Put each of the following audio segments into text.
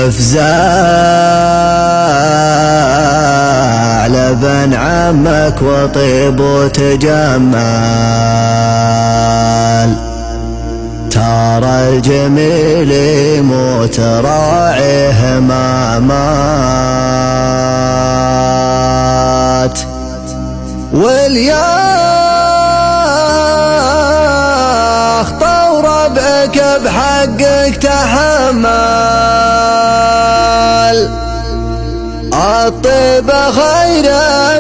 وافزع لبن عمك وطيب وتجمل، ترى الجميل يموت راعيه ما مات، والياخ طور ربعك بحقك تحمل، الطيبة خير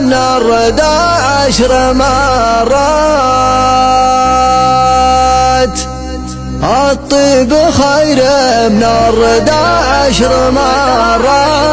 من الردى 10 مرات، الطيب خير من الردى 10 مرات.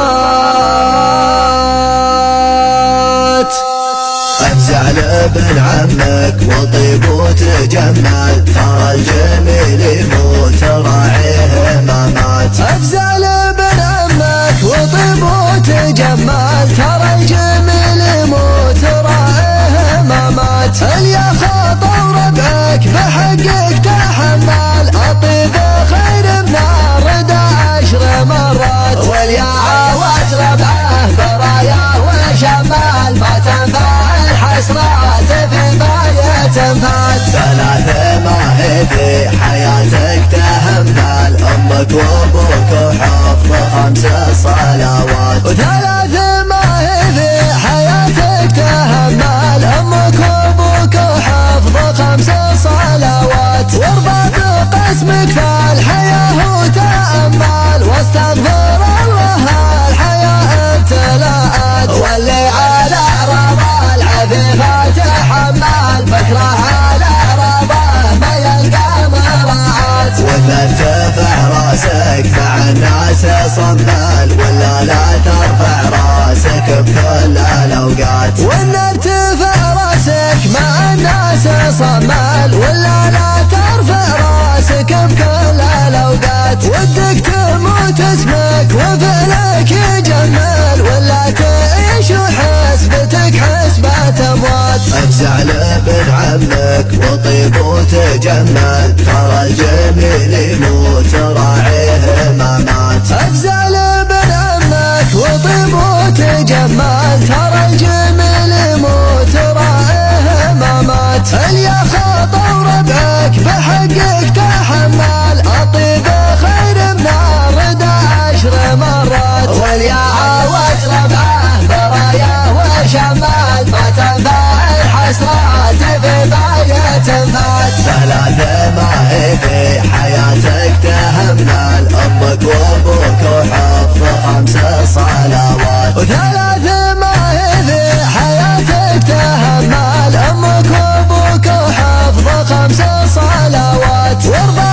افزع لابن عمك وطيب وتجمل، ترى الجميل يموت راعيه ما مات، افزع لابن عمك وطيب وتجمل، ترى الجميل يموت راعيه ما مات، اليا خاطر ربعك بحقك تحمل، الطيب خير من الردى 10 مرات، واليا عاوز ربعه برايا وشمال، ما تنفع الحسرات في باية فات، 3 ما هي في حياتك تهمل، امك وابوك وحفظ 5 صلوات، 3 ما هي في حياتك تهمل، امك وابوك وحفظ 5 صلوات، واربط قسمك في الحياة وتأمل، واستغفر الله الحياة ابتلاءات، واللي على رضا العفيفة تحمل، بكره على رضاه ما يلقى مراعات، ولا ترفع راسك مع الناس صمل، ولا لا ترفع راسك بكل الاوقات، ولا ترفع راسك مع الناس صمل، ولا لا ترفع راسك بكل الاوقات، ودك تموت اسمك وفعلك يجمل، ولا تعيش وحسبتك حسبة اموات، افزع لابن عمك وطيب وتجمل، ترى الجميل يموت راعيه ما مات، افزع لابن عمك وطيب وتجمل، ترى الجميل يموت راعيه ما مات، اليا خاطر ربعك بحقك تحمل، الطيب خير من الردى 10 مرات، واليا عاوز ربعه برايا وشمال، ما تنفع الحسرات في باية فات، 3 ما هي في حياتك تهمل، امك وابوك وحفظ 5 صلوات، 3 ما هي في حياتك تهمل، امك وابوك وحفظ 5 صلوات، وارضى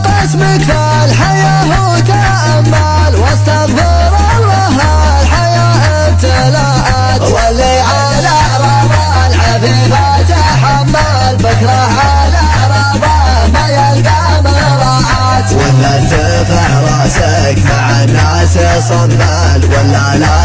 بقسمك في الحياة وتأمل، واستغفر الله الحياة ابتلاءات، واللي على رضا العفيفة تحمل، بكره على رضاه ما يلقى مراعات، ولا ترفع راسك مع الناس صمل، ولا لا